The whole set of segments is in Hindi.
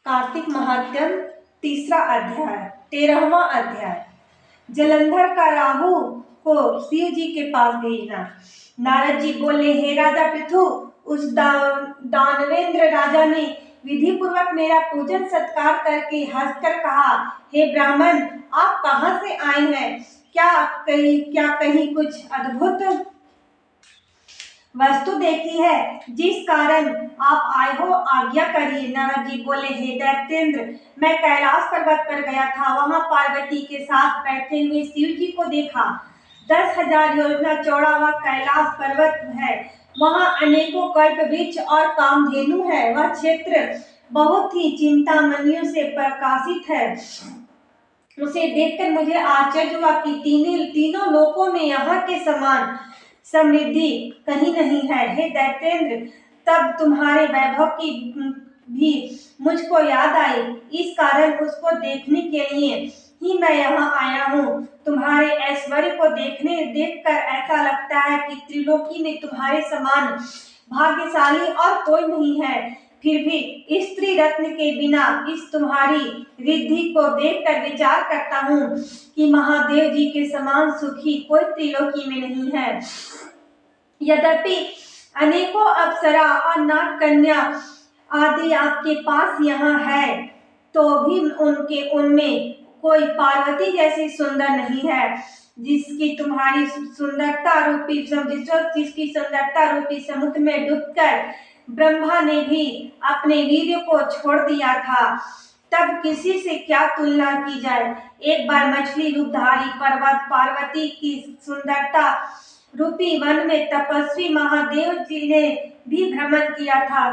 कार्तिक महात्म्य तीसरा अध्याय 13वां अध्याय। जलंधर का राहु को शिव जी के पास भेजना। नारद जी बोले, हे राजा पृथु, उस दानवेंद्र राजा ने विधि पूर्वक मेरा पूजन सत्कार करके हंसकर कहा, हे ब्राह्मण, आप कहाँ से आए हैं? क्या कहीं कुछ अद्भुत वस्तु देखी है जिस कारण आप आए हो? आज्ञा करिए। नारद जी बोले, हे दैत्येंद्र, मैं कैलाश पर्वत पर गया था। वहां पार्वती के साथ बैठे हुए शिव जी को देखा। 10,000 योजना चौड़ा वह कैलाश पर्वत है। वहां अनेकों कल्प वृक्ष और कामधेनु है। वह क्षेत्र बहुत ही चिंतामणियों से प्रकाशित है। उसे देखकर मुझे आश्चर्य हुआ कि तीनों लोकों में यहाँ के समान समृद्धि कहीं नहीं है। हे दैत्येंद्र, तब तुम्हारे वैभव की भी मुझको याद आई। इस कारण उसको देखने के लिए ही मैं यहाँ आया हूँ। तुम्हारे ऐश्वर्य को देखकर ऐसा लगता है कि त्रिलोकी में तुम्हारे समान भाग्यशाली और कोई नहीं है। फिर भी स्त्री रत्न के बिना इस तुम्हारी रिद्धि को देखकर विचार करता हूँ कि महादेव जी के समान सुखी कोई त्रिलोकी में नहीं है। यद्यपि अनेकों अप्सरा और नाग कन्या आदि आपके पास यहाँ है, तो भी उनमें कोई पार्वती जैसी सुंदर नहीं है। जिसकी सुंदरता रूपी समुद्र में डूबकर ब्रह्मा ने भी अपने वीर्य को छोड़ दिया था, तब किसी से क्या तुलना की जाए। एक बार मछली रूपधारी पर्वत पार्वती की सुंदरता रूपी वन में तपस्वी महादेव जी ने भी भ्रमण किया था।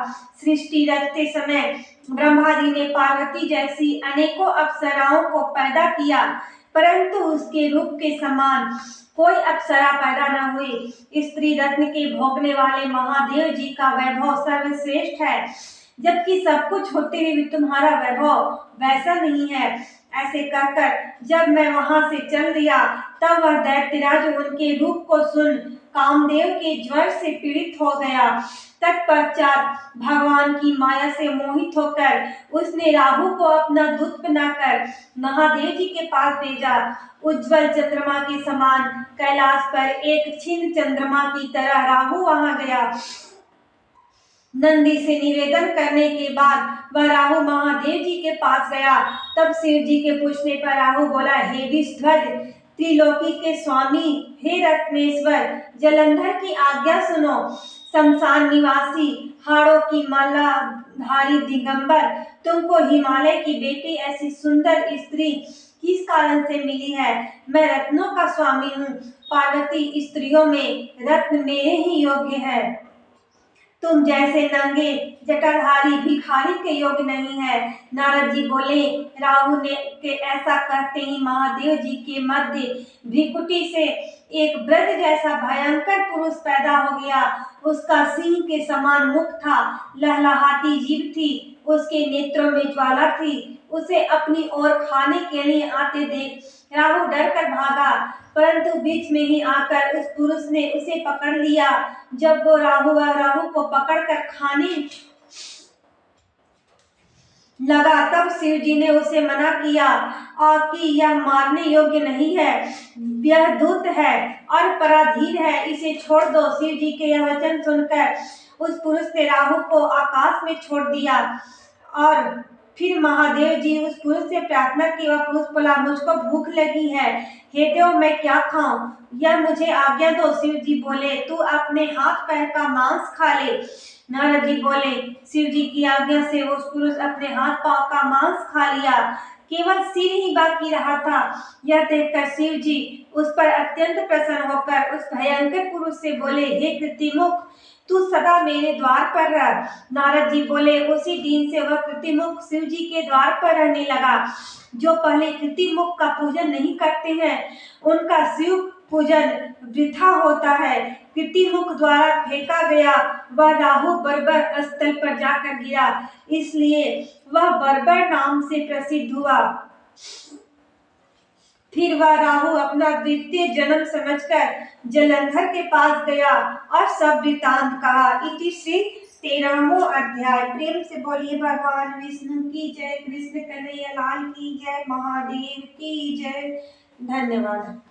सृष्टि रचते समय ब्रह्मा जी ने पार्वती जैसी अनेकों अप्सराओं को पैदा किया, परंतु उसके रूप के समान कोई अप्सरा पैदा न हुई। स्त्री रत्न के भोगने वाले महादेव जी का वैभव सर्वश्रेष्ठ है, जबकि सब कुछ होते हुए भी तुम्हारा वैभव वैसा नहीं है। ऐसे कहकर जब मैं वहां से चल दिया, तब वह दैत्यराज उनके रूप को सुन कामदेव के ज्वर से पीड़ित हो गया। तत्पश्चात भगवान की माया से मोहित होकर उसने राहु को अपना दूत बनाकर महादेव जी के पास भेजा। उज्जवल चंद्रमा के समान कैलाश पर एक क्षीण चंद्रमा की तरह राहु वहां गया। नंदी से निवेदन करने के बाद वह राहु महादेव जी के पास गया। तब शिव जी के पूछने पर राहु बोला, हे विषध्वज, त्रिलोकी के स्वामी, हे रत्नेश्वर, जलंधर की आज्ञा सुनो। शमशान निवासी हाड़ों की माला धारी दिगंबर, तुमको हिमालय की बेटी ऐसी सुंदर स्त्री किस कारण से मिली है? मैं रत्नों का स्वामी हूँ। पार्वती स्त्रियों में रत्न मेरे ही योग्य है। तुम जैसे नंगे जटाधारी भिखारी के योग्य नहीं है। नारद जी बोले, राहु ने के ऐसा कहते ही महादेव जी के मध्य भ्रिकुटी से एक ब्रज जैसा भयंकर पुरुष पैदा हो गया। उसका सिंह के समान मुख था, लहलहाती जीभ थी, उसके नेत्रों में ज्वाला थी। उसे अपनी ओर खाने के लिए आते देख राहु डर कर भागा, परंतु बीच में ही आकर उस पुरुष ने उसे पकड़ लिया। जब वो राहु को पकड़कर खाने लगा, तब शिव जी ने उसे मना किया और कि यह मारने योग्य नहीं है, यह दूत है और पराधीन है, इसे छोड़ दो। शिव जी के यह वचन सुनकर उस पुरुष ने राहु को आकाश में छोड़ दिया। और फिर महादेव जी उस पुरुष से प्रार्थना की। वह पुरुष बोला, मुझको भूख लगी है, हे देव, मैं क्या खाऊं? यह मुझे आज्ञा दो। शिव जी बोले, तू अपने हाथ पैर का मांस खा ले। नारद जी बोले, शिव जी की आज्ञा से उस पुरुष अपने हाथ पांव का मांस खा लिया, केवल सिर ही बाकी रहा था। यह देखकर शिव जी उस पर अत्यंत प्रसन्न होकर उस भयंकर पुरुष से बोले, हे कृतिमुख, तू सदा मेरे द्वार पर रह। नारद जी बोले, उसी दिन से वह कृतिमुख शिव जी के द्वार पर रहने लगा। जो पहले कृतिमुख का पूजन नहीं करते हैं, उनका शिव पूजन वृथा होता है। कृतिमुख द्वारा फेंका गया वह राहु बर्बर स्थल पर जाकर गिरा, इसलिए वह बर्बर नाम से प्रसिद्ध हुआ। फिर वह राहु अपना द्वितीय जन्म समझकर जलंधर के पास गया और सब वृतांत कहा। इति श्री 13वां अध्याय। प्रेम से बोलिए भगवान विष्णु की जय, कृष्ण कन्हैया लाल की जय, महादेव की जय। धन्यवाद।